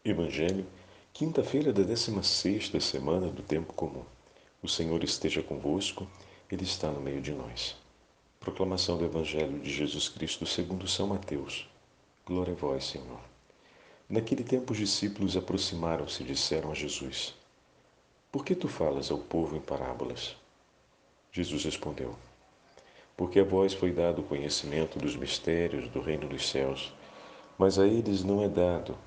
Evangelho, quinta-feira da 16ª semana do tempo comum. O Senhor esteja convosco, Ele está no meio de nós. Proclamação do Evangelho de Jesus Cristo segundo São Mateus. Glória a vós, Senhor. Naquele tempo os discípulos aproximaram-se e disseram a Jesus: Por que tu falas ao povo em parábolas? Jesus respondeu: Porque a vós foi dado o conhecimento dos mistérios do reino dos céus, mas a eles não é dado.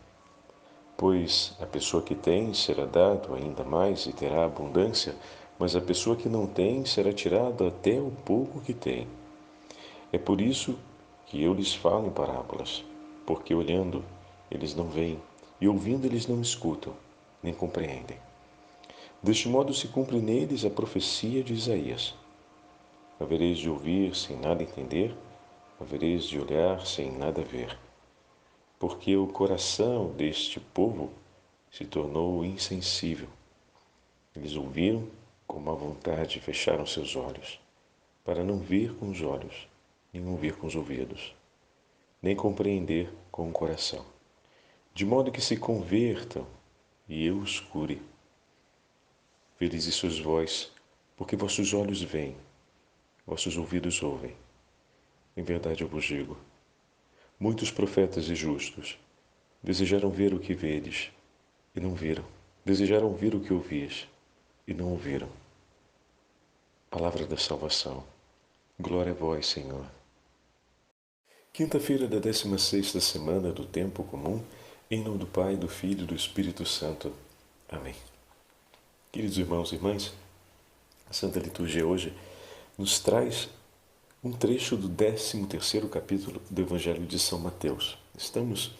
Pois a pessoa que tem será dado ainda mais e terá abundância, mas a pessoa que não tem será tirada até o pouco que tem. É por isso que eu lhes falo em parábolas, porque olhando eles não veem, e ouvindo eles não escutam, nem compreendem. Deste modo se cumpre neles a profecia de Isaías. Havereis de ouvir sem nada entender, havereis de olhar sem nada ver. Porque o coração deste povo se tornou insensível. Eles ouviram com má vontade e fecharam seus olhos, para não ver com os olhos, nem ouvir com os ouvidos, nem compreender com o coração, de modo que se convertam e eu os cure. Felizes sois vós, porque vossos olhos veem, vossos ouvidos ouvem. Em verdade eu vos digo, muitos profetas e justos desejaram ver o que vedes, e não viram. Desejaram ouvir o que ouvis, e não ouviram. Palavra da salvação. Glória a vós, Senhor. Quinta-feira da 16ª semana do tempo comum, em nome do Pai, do Filho e do Espírito Santo. Amém. Queridos irmãos e irmãs, a Santa Liturgia hoje nos traz um trecho do 13º capítulo do Evangelho de São Mateus. Estamos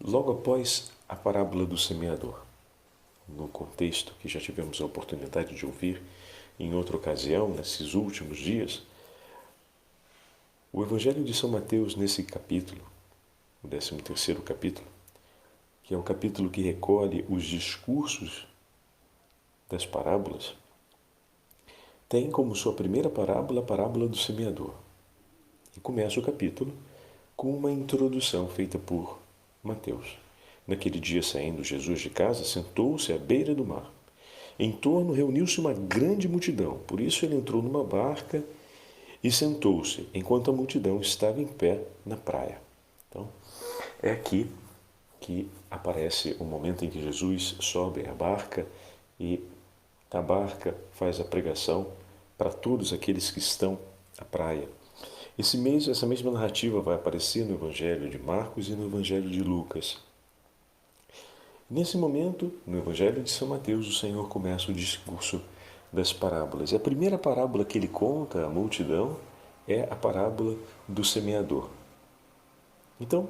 logo após a parábola do semeador, no contexto que já tivemos a oportunidade de ouvir em outra ocasião, nesses últimos dias. O Evangelho de São Mateus, nesse capítulo, o 13º capítulo, que é o capítulo que recolhe os discursos das parábolas, tem como sua primeira parábola a parábola do semeador. E começa o capítulo com uma introdução feita por Mateus. Naquele dia, saindo Jesus de casa, sentou-se à beira do mar. Em torno reuniu-se uma grande multidão, por isso ele entrou numa barca e sentou-se, enquanto a multidão estava em pé na praia. Então, é aqui que aparece o momento em que Jesus sobe à barca e a barca faz a pregação para todos aqueles que estão à praia. Essa mesma narrativa vai aparecer no Evangelho de Marcos e no Evangelho de Lucas. Nesse momento, no Evangelho de São Mateus, o Senhor começa o discurso das parábolas. E a primeira parábola que ele conta à multidão é a parábola do semeador. Então,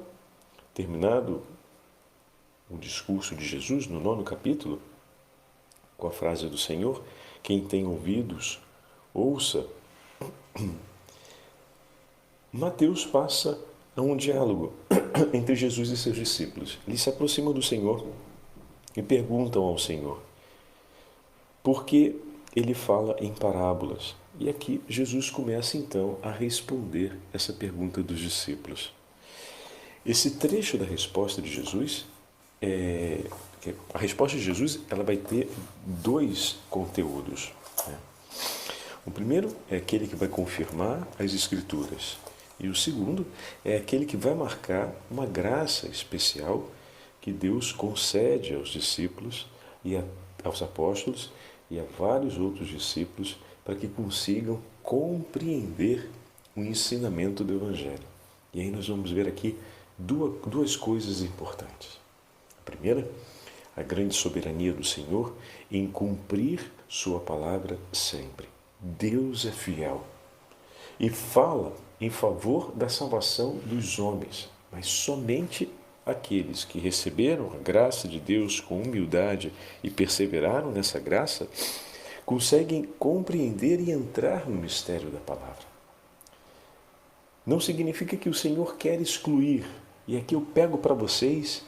terminado o discurso de Jesus no 9º capítulo, com a frase do Senhor, quem tem ouvidos, ouça, Mateus passa a um diálogo entre Jesus e seus discípulos. Eles se aproximam do Senhor e perguntam ao Senhor por que ele fala em parábolas. E aqui Jesus começa então a responder essa pergunta dos discípulos. Esse trecho da resposta de Jesus, a resposta de Jesus, ela vai ter dois conteúdos. O primeiro é aquele que vai confirmar as Escrituras. E o segundo é aquele que vai marcar uma graça especial que Deus concede aos discípulos e aos apóstolos e a vários outros discípulos para que consigam compreender o ensinamento do Evangelho. E aí nós vamos ver aqui duas coisas importantes. A primeira, a grande soberania do Senhor em cumprir sua palavra sempre. Deus é fiel e fala em favor da salvação dos homens, mas somente aqueles que receberam a graça de Deus com humildade e perseveraram nessa graça conseguem compreender e entrar no mistério da palavra. Não significa que o Senhor quer excluir. E aqui eu pego para vocês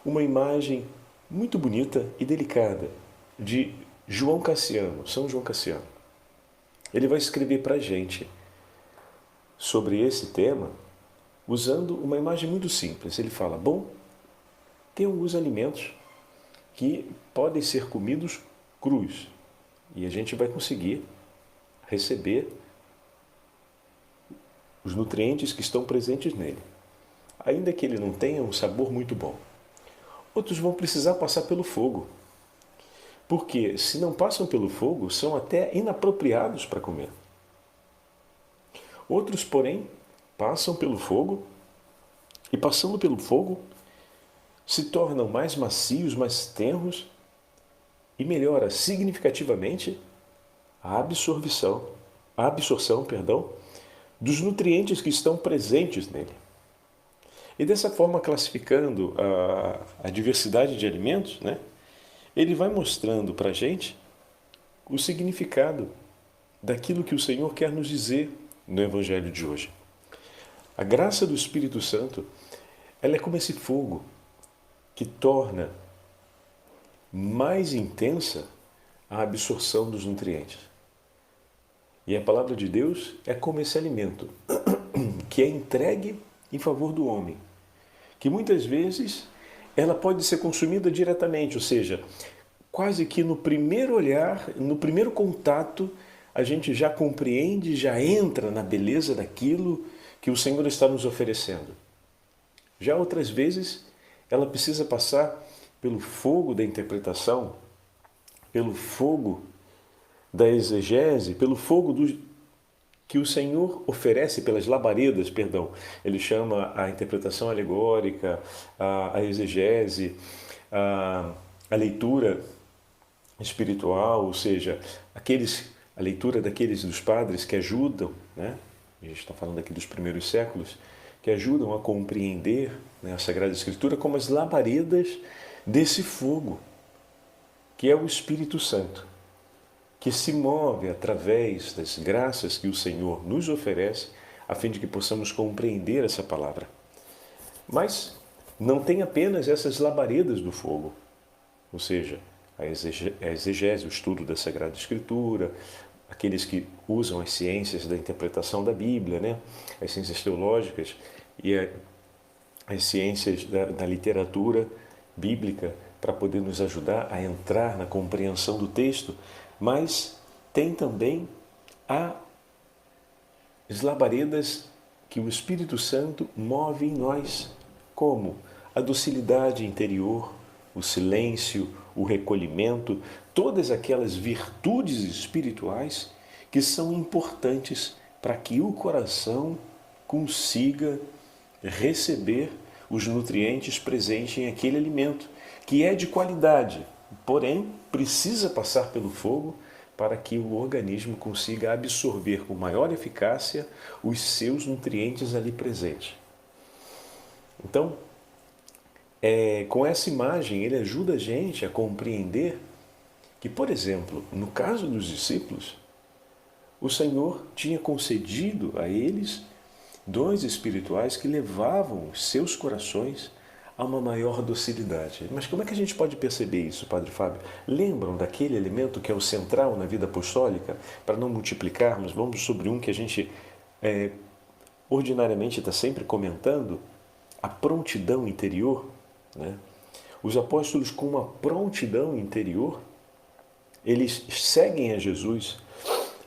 uma imagem muito bonita e delicada de João Cassiano, São João Cassiano. Ele vai escrever para a gente sobre esse tema usando uma imagem muito simples. Ele fala, bom, tem alguns alimentos que podem ser comidos crus e a gente vai conseguir receber os nutrientes que estão presentes nele, ainda que ele não tenha um sabor muito bom. Outros vão precisar passar pelo fogo, porque se não passam pelo fogo, são até inapropriados para comer. Outros, porém, passam pelo fogo e, passando pelo fogo, se tornam mais macios, mais tenros e melhora significativamente a absorção, dos nutrientes que estão presentes nele. E dessa forma, classificando a diversidade de alimentos, né, ele vai mostrando para a gente o significado daquilo que o Senhor quer nos dizer no Evangelho de hoje. A graça do Espírito Santo, ela é como esse fogo que torna mais intensa a absorção dos nutrientes. E a palavra de Deus é como esse alimento que é entregue em favor do homem, que muitas vezes ela pode ser consumida diretamente, ou seja, quase que no primeiro olhar, no primeiro contato, a gente já compreende, já entra na beleza daquilo que o Senhor está nos oferecendo. Já outras vezes, ela precisa passar pelo fogo da interpretação, pelo fogo da exegese, pelo fogo que o Senhor oferece pelas labaredas, Ele chama a interpretação alegórica, a exegese, a leitura espiritual, ou seja, a leitura daqueles dos padres que ajudam, né? A gente está falando aqui dos primeiros séculos, que ajudam a compreender, né, a Sagrada Escritura como as labaredas desse fogo, que é o Espírito Santo, que se move através das graças que o Senhor nos oferece, a fim de que possamos compreender essa palavra. Mas não tem apenas essas labaredas do fogo, ou seja, a exegese, o estudo da Sagrada Escritura, aqueles que usam as ciências da interpretação da Bíblia, né? As ciências teológicas e as ciências da literatura bíblica para poder nos ajudar a entrar na compreensão do texto, mas tem também as labaredas que o Espírito Santo move em nós, como a docilidade interior, o silêncio, o recolhimento, todas aquelas virtudes espirituais que são importantes para que o coração consiga receber os nutrientes presentes em aquele alimento, que é de qualidade, porém precisa passar pelo fogo para que o organismo consiga absorver com maior eficácia os seus nutrientes ali presentes. Então, com essa imagem, ele ajuda a gente a compreender que, por exemplo, no caso dos discípulos, o Senhor tinha concedido a eles dons espirituais que levavam os seus corações a uma maior docilidade. Mas como é que a gente pode perceber isso, Padre Fábio? Lembram daquele elemento que é o central na vida apostólica? Para não multiplicarmos, vamos sobre um que a gente ordinariamente está sempre comentando, a prontidão interior, né? Os apóstolos, com uma prontidão interior, eles seguem a Jesus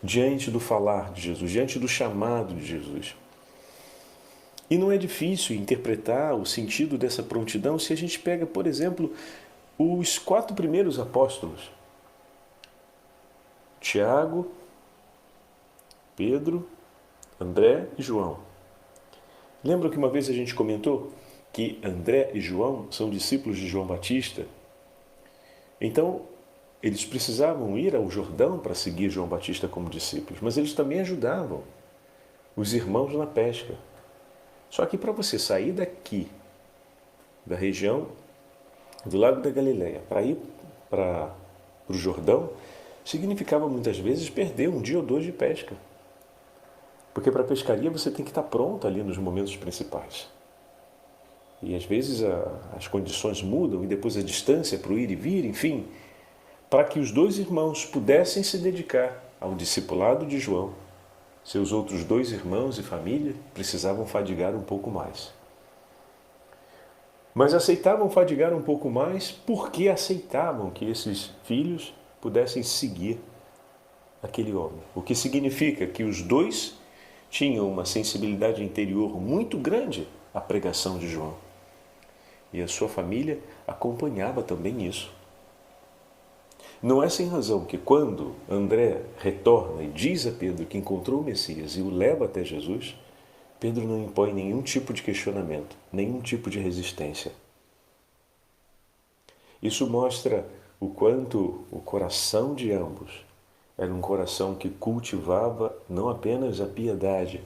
diante do falar de Jesus, diante do chamado de Jesus. E não é difícil interpretar o sentido dessa prontidão se a gente pega, por exemplo, os 4 primeiros apóstolos: Tiago, Pedro, André e João. Lembram que uma vez a gente comentou que André e João são discípulos de João Batista? Então, eles precisavam ir ao Jordão para seguir João Batista como discípulos, mas eles também ajudavam os irmãos na pesca. Só que para você sair daqui, da região do Lago da Galileia, para ir para o Jordão, significava muitas vezes perder um dia ou 2 de pesca. Porque para a pescaria você tem que estar pronto ali nos momentos principais. E às vezes as condições mudam e depois a distância para o ir e vir, enfim, para que os 2 irmãos pudessem se dedicar ao discipulado de João, seus outros 2 irmãos e família precisavam fadigar um pouco mais. Mas aceitavam fadigar um pouco mais porque aceitavam que esses filhos pudessem seguir aquele homem. O que significa que os dois tinham uma sensibilidade interior muito grande à pregação de João. E a sua família acompanhava também isso. Não é sem razão que quando André retorna e diz a Pedro que encontrou o Messias e o leva até Jesus, Pedro não impõe nenhum tipo de questionamento, nenhum tipo de resistência. Isso mostra o quanto o coração de ambos era um coração que cultivava não apenas a piedade,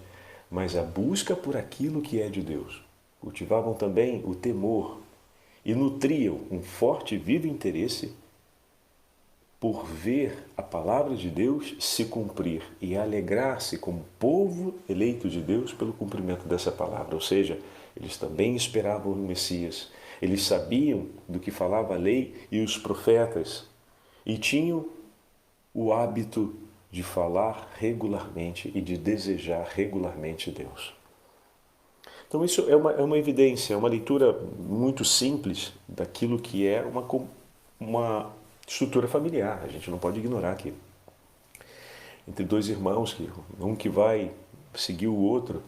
mas a busca por aquilo que é de Deus. Cultivavam também o temor e nutriam um forte e vivo interesse por ver a palavra de Deus se cumprir e alegrar-se como povo eleito de Deus pelo cumprimento dessa palavra. Ou seja, eles também esperavam o Messias, eles sabiam do que falava a lei e os profetas e tinham o hábito de falar regularmente e de desejar regularmente Deus. Então isso é uma evidência, é uma leitura muito simples daquilo que é uma estrutura familiar. A gente não pode ignorar aqui. Entre dois irmãos, um que vai seguir o outro,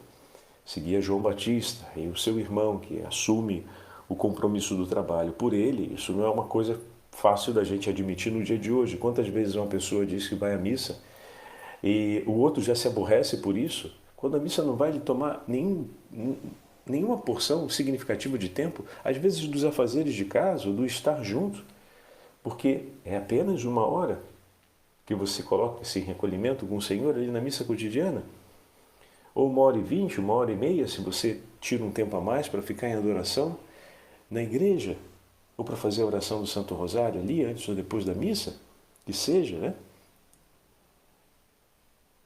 seguia João Batista, e o seu irmão que assume o compromisso do trabalho por ele. Isso não é uma coisa fácil da gente admitir no dia de hoje. Quantas vezes uma pessoa diz que vai à missa e o outro já se aborrece por isso, quando a missa não vai lhe tomar nenhuma porção significativa de tempo, às vezes dos afazeres de casa, do estar junto, porque é apenas uma hora que você coloca esse recolhimento com o Senhor ali na missa cotidiana, ou 1h20, 1h30, se você tira um tempo a mais para ficar em adoração na igreja, ou para fazer a oração do Santo Rosário ali, antes ou depois da missa, que seja, né?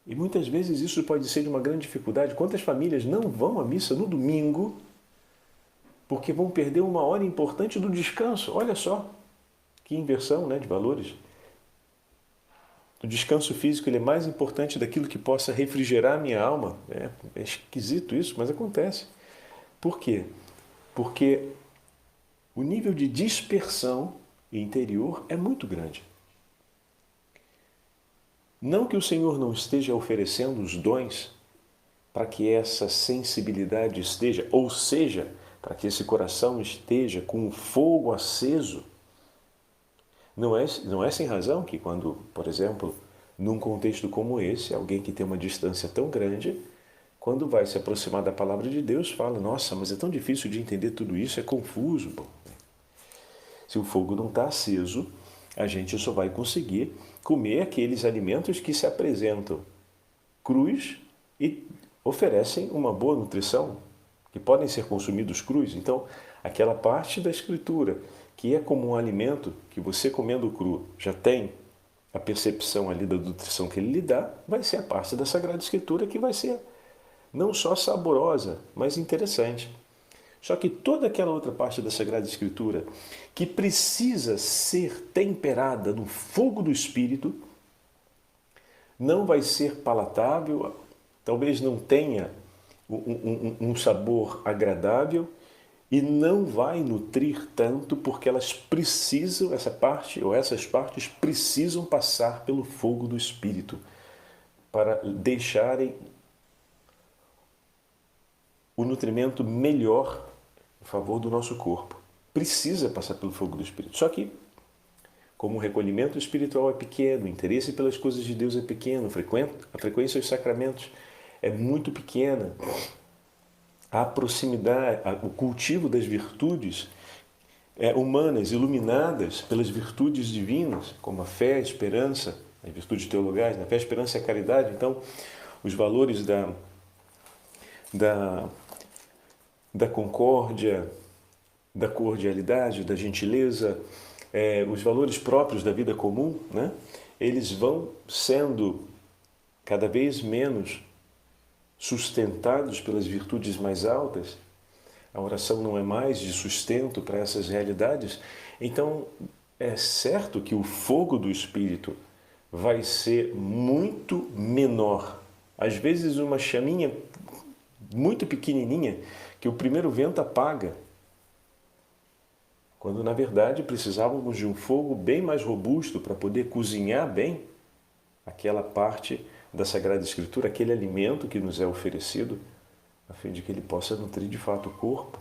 E muitas vezes isso pode ser de uma grande dificuldade. Quantas famílias não vão à missa no domingo porque vão perder uma hora importante do descanso? Olha só, que inversão, né, de valores. O descanso físico ele é mais importante daquilo que possa refrigerar a minha alma. É esquisito isso, mas acontece. Por quê? Porque o nível de dispersão interior é muito grande. Não que o Senhor não esteja oferecendo os dons para que essa sensibilidade esteja, ou seja, para que esse coração esteja com o fogo aceso. Não é sem razão que quando, por exemplo, num contexto como esse, alguém que tem uma distância tão grande, quando vai se aproximar da palavra de Deus, fala, nossa, mas é tão difícil de entender tudo isso, é confuso. Bom, se o fogo não está aceso, a gente só vai conseguir comer aqueles alimentos que se apresentam crus e oferecem uma boa nutrição, que podem ser consumidos crus. Então, aquela parte da Escritura que é como um alimento que você comendo cru já tem a percepção ali da nutrição que ele lhe dá, vai ser a parte da Sagrada Escritura que vai ser não só saborosa, mas interessante. Só que toda aquela outra parte da Sagrada Escritura que precisa ser temperada no fogo do Espírito não vai ser palatável, talvez não tenha um sabor agradável e não vai nutrir tanto porque elas precisam, essa parte ou essas partes precisam passar pelo fogo do Espírito para deixarem o nutrimento melhor em favor do nosso corpo. Precisa passar pelo fogo do Espírito. Só que, como o recolhimento espiritual é pequeno, o interesse pelas coisas de Deus é pequeno, a frequência dos sacramentos é muito pequena, a proximidade, o cultivo das virtudes humanas, iluminadas pelas virtudes divinas, como a fé, a esperança, as virtudes teologais, a fé, a esperança e a caridade. Então, os valores da concórdia, da cordialidade, da gentileza, os valores próprios da vida comum, né? Eles vão sendo cada vez menos sustentados pelas virtudes mais altas. A oração não é mais de sustento para essas realidades. Então, é certo que o fogo do Espírito vai ser muito menor. Às vezes uma chaminha muito pequenininha que o primeiro vento apaga. quando na verdade precisávamos de um fogo bem mais robusto para poder cozinhar bem aquela parte da Sagrada Escritura, aquele alimento que nos é oferecido, a fim de que ele possa nutrir de fato o corpo.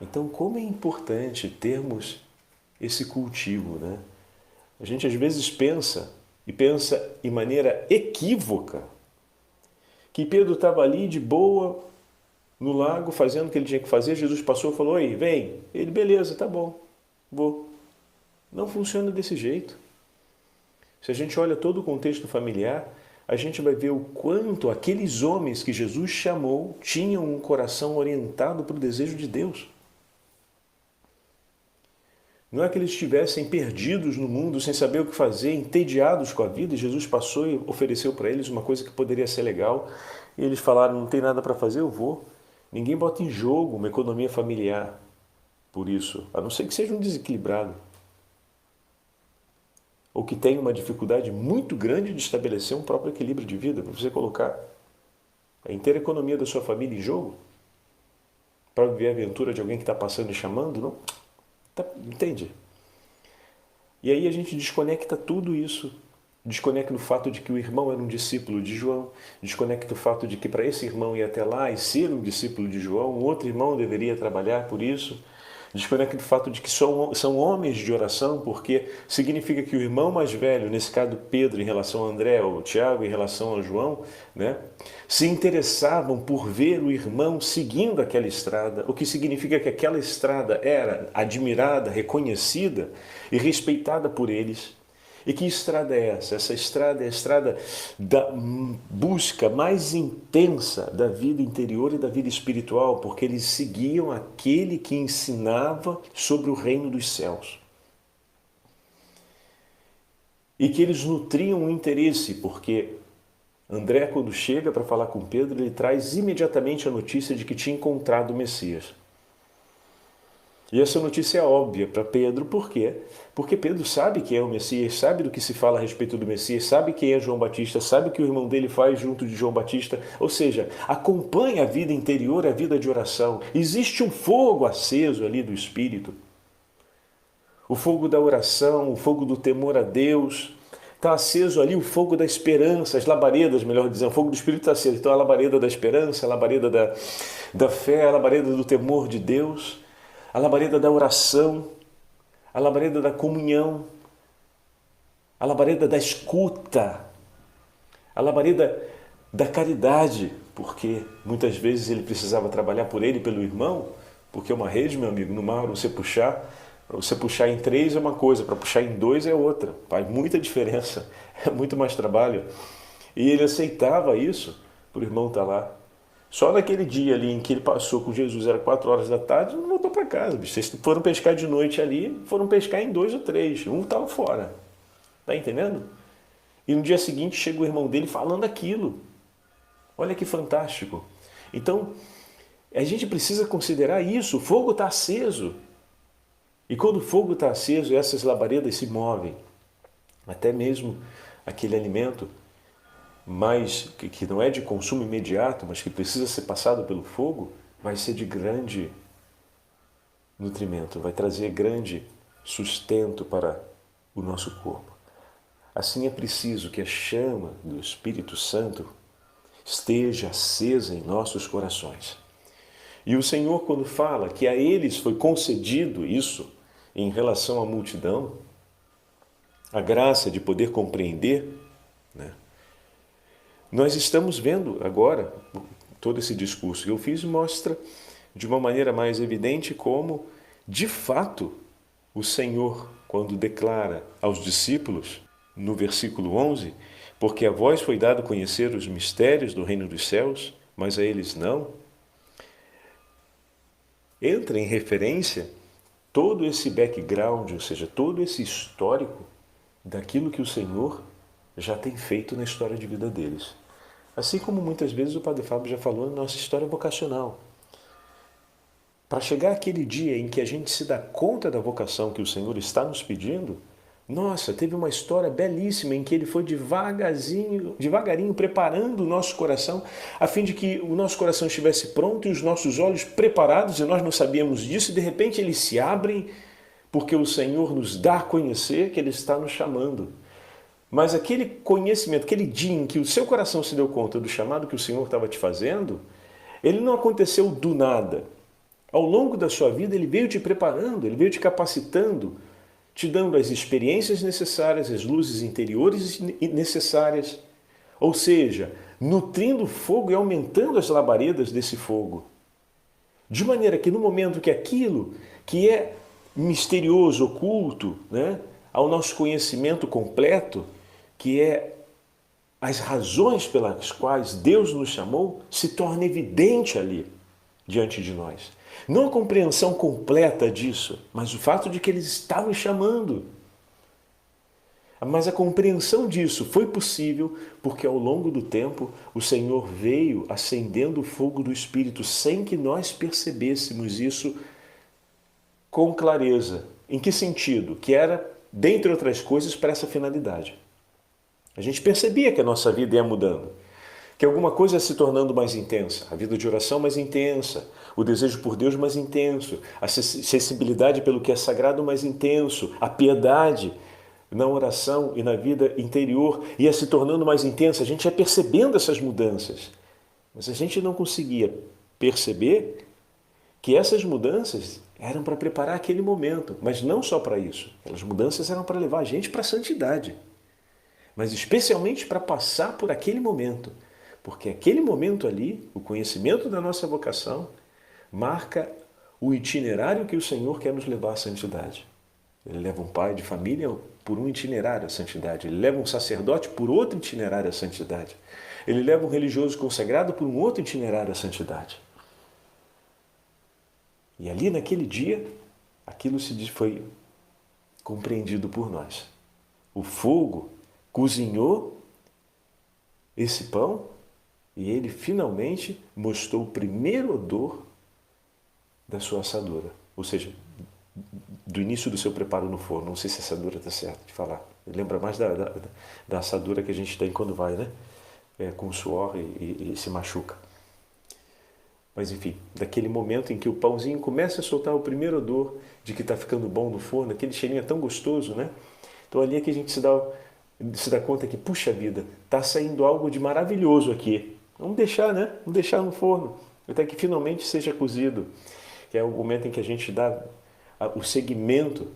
Então, como é importante termos esse cultivo, né? A gente às vezes pensa, e pensa em maneira equívoca, que Pedro estava ali de boa, no lago, fazendo o que ele tinha que fazer. Jesus passou e falou: "Oi, vem." Ele: "Beleza, tá bom, vou." Não funciona desse jeito. Se a gente olha todo o contexto familiar, a gente vai ver o quanto aqueles homens que Jesus chamou tinham um coração orientado para o desejo de Deus. Não é que eles estivessem perdidos no mundo, sem saber o que fazer, entediados com a vida, e Jesus passou e ofereceu para eles uma coisa que poderia ser legal, e eles falaram: "Não tem nada para fazer, eu vou." Ninguém bota em jogo uma economia familiar por isso, a não ser que seja um desequilibrado, ou que tenha uma dificuldade muito grande de estabelecer um próprio equilíbrio de vida, para você colocar a inteira economia da sua família em jogo, para viver a aventura de alguém que está passando e chamando, não? Entende? E aí a gente desconecta tudo isso. Desconecta o fato de que o irmão era um discípulo de João, desconecta o fato de que para esse irmão ir até lá e ser um discípulo de João, um outro irmão deveria trabalhar por isso. Desconecta do fato de que são homens de oração, porque significa que o irmão mais velho, nesse caso Pedro em relação a André, ou Tiago em relação a João, né, se interessavam por ver o irmão seguindo aquela estrada, o que significa que aquela estrada era admirada, reconhecida e respeitada por eles. E que estrada é essa? Essa estrada é a estrada da busca mais intensa da vida interior e da vida espiritual, porque eles seguiam aquele que ensinava sobre o reino dos céus. E que eles nutriam um interesse, porque André, quando chega para falar com Pedro, ele traz imediatamente a notícia de que tinha encontrado o Messias. E essa notícia é óbvia para Pedro, por quê? Porque Pedro sabe quem é o Messias, sabe do que se fala a respeito do Messias, sabe quem é João Batista, sabe o que o irmão dele faz junto de João Batista, ou seja, acompanha a vida interior, a vida de oração. Existe um fogo aceso ali do Espírito, o fogo da oração, o fogo do temor a Deus. Está aceso ali o fogo da esperança, as labaredas, melhor dizendo, o fogo do Espírito está aceso. Então a labareda da esperança, a labareda da fé, a labareda do temor de Deus, a labareda da oração, a labareda da comunhão, a labareda da escuta, a labareda da caridade, porque muitas vezes ele precisava trabalhar por ele e pelo irmão, porque uma rede, meu amigo, no mar, para você puxar em 3 é uma coisa, para puxar em 2 é outra, faz muita diferença, é muito mais trabalho. E ele aceitava isso, para o irmão estar lá. Só naquele dia ali em que ele passou com Jesus, era 4 horas da tarde, não voltou para casa. Vocês foram pescar de noite ali, foram pescar em 2 ou 3, um estava fora. Está entendendo? E no dia seguinte chega o irmão dele falando aquilo. Olha que fantástico. Então, a gente precisa considerar isso, o fogo está aceso. E quando o fogo está aceso, essas labaredas se movem. Até mesmo aquele alimento mas que não é de consumo imediato, mas que precisa ser passado pelo fogo, vai ser de grande nutrimento, vai trazer grande sustento para o nosso corpo. Assim é preciso que a chama do Espírito Santo esteja acesa em nossos corações. E o Senhor, quando fala que a eles foi concedido isso em relação à multidão, a graça de poder compreender, né? Nós estamos vendo agora, todo esse discurso que eu fiz mostra de uma maneira mais evidente como, de fato, o Senhor, quando declara aos discípulos, no versículo 11, porque a vós foi dado conhecer os mistérios do reino dos céus, mas a eles não, entra em referência todo esse background, ou seja, todo esse histórico daquilo que o Senhor já tem feito na história de vida deles. Assim como muitas vezes o Padre Fábio já falou na nossa história vocacional. Para chegar aquele dia em que a gente se dá conta da vocação que o Senhor está nos pedindo, Nossa, teve uma história belíssima em que ele foi devagarinho preparando o nosso coração, a fim de que o nosso coração estivesse pronto e os nossos olhos preparados, e nós não sabíamos disso, e de repente eles se abrem, porque o Senhor nos dá a conhecer que Ele está nos chamando. Mas aquele conhecimento, aquele dia em que o seu coração se deu conta do chamado que o Senhor estava te fazendo, ele não aconteceu do nada. Ao longo da sua vida, Ele veio te preparando, Ele veio te capacitando, te dando as experiências necessárias, as luzes interiores necessárias, ou seja, nutrindo o fogo e aumentando as labaredas desse fogo. De maneira que no momento que aquilo que é misterioso, oculto, né, ao nosso conhecimento completo, que é as razões pelas quais Deus nos chamou, se torna evidente ali, diante de nós. Não a compreensão completa disso, mas o fato de que Ele está nos chamando. Mas a compreensão disso foi possível porque ao longo do tempo o Senhor veio acendendo o fogo do Espírito sem que nós percebêssemos isso com clareza. Em que sentido? Que era, dentre outras coisas, para essa finalidade. A gente percebia que a nossa vida ia mudando, que alguma coisa ia se tornando mais intensa, a vida de oração mais intensa, o desejo por Deus mais intenso, a sensibilidade pelo que é sagrado mais intenso, a piedade na oração e na vida interior ia se tornando mais intensa. A gente ia percebendo essas mudanças, mas a gente não conseguia perceber que essas mudanças eram para preparar aquele momento, mas não só para isso. As mudanças eram para levar a gente para a santidade, mas especialmente para passar por aquele momento, porque aquele momento ali, o conhecimento da nossa vocação, marca o itinerário que o Senhor quer nos levar à santidade. Ele leva um pai de família por um itinerário à santidade, ele leva um sacerdote por outro itinerário à santidade, ele leva um religioso consagrado por um outro itinerário à santidade. E ali naquele dia, aquilo foi compreendido por nós. O fogo cozinhou esse pão e ele finalmente mostrou o primeiro odor da sua assadura. Ou seja, do início do seu preparo no forno. Não sei se a assadura está certo de falar. Lembra mais da assadura que a gente tem quando vai, né? Com suor e se machuca. Mas enfim, daquele momento em que o pãozinho começa a soltar o primeiro odor de que está ficando bom no forno, aquele cheirinho é tão gostoso, né? Então ali é que a gente se dá conta que, puxa vida, está saindo algo de maravilhoso aqui. Vamos deixar, né? Vamos deixar no forno, até que finalmente seja cozido. Que é o momento em que a gente dá o segmento,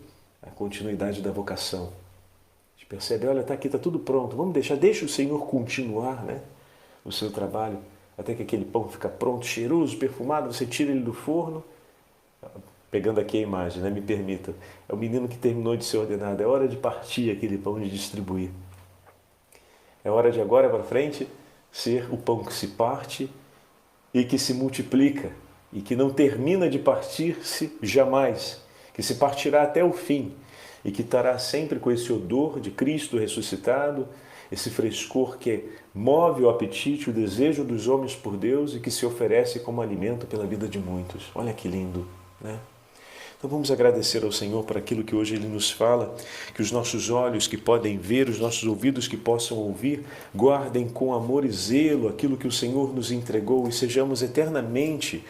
a continuidade da vocação. A gente percebe, olha, está aqui, está tudo pronto. Vamos deixa o Senhor continuar, né, o seu trabalho, até que aquele pão fica pronto, cheiroso, perfumado, você tira ele do forno. Pegando aqui a imagem, né, me permita. É o menino que terminou de ser ordenado. É hora de partir aquele pão e de distribuir. É hora de agora para frente ser o pão que se parte e que se multiplica e que não termina de partir-se jamais, que se partirá até o fim e que estará sempre com esse odor de Cristo ressuscitado, esse frescor que move o apetite, o desejo dos homens por Deus e que se oferece como alimento pela vida de muitos. Olha que lindo, né? Então vamos agradecer ao Senhor por aquilo que hoje Ele nos fala, que os nossos olhos que podem ver, os nossos ouvidos que possam ouvir, guardem com amor e zelo aquilo que o Senhor nos entregou e sejamos eternamente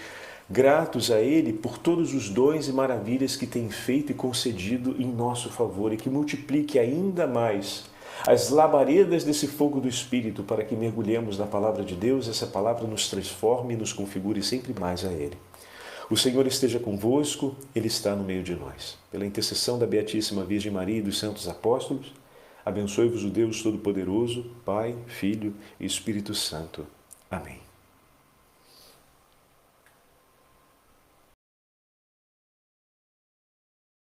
gratos a Ele por todos os dons e maravilhas que tem feito e concedido em nosso favor e que multiplique ainda mais as labaredas desse fogo do Espírito para que mergulhemos na Palavra de Deus, essa Palavra nos transforme e nos configure sempre mais a Ele. O Senhor esteja convosco, Ele está no meio de nós. Pela intercessão da Beatíssima Virgem Maria e dos santos apóstolos, abençoe-vos o Deus Todo-Poderoso, Pai, Filho e Espírito Santo. Amém.